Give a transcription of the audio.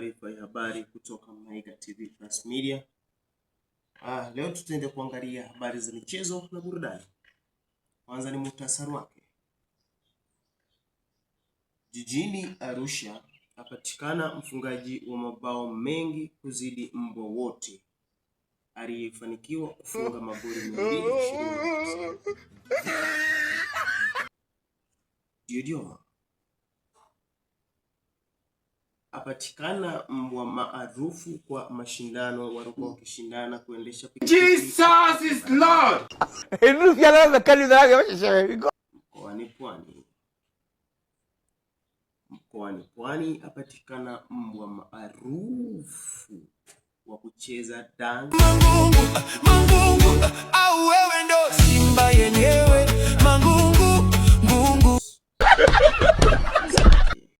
taarifa ya habari kutoka Maiga TV Plus Media. Leo tutaenda kuangalia habari za michezo na burudani. Kwanza ni muhtasari wake. Jijini Arusha apatikana mfungaji wa mabao mengi kuzidi mbwa wote aliyefanikiwa kufunga magoli 220. Dodoma apatikana mbwa maarufu kwa mashindano walikuwa wakishindana kuendesha pikipiki. Jesus is Lord. Mkoani Pwani apatikana mbwa maarufu wa kucheza dance. Mangungu, au wewe ndo Simba yenyewe. Mangungu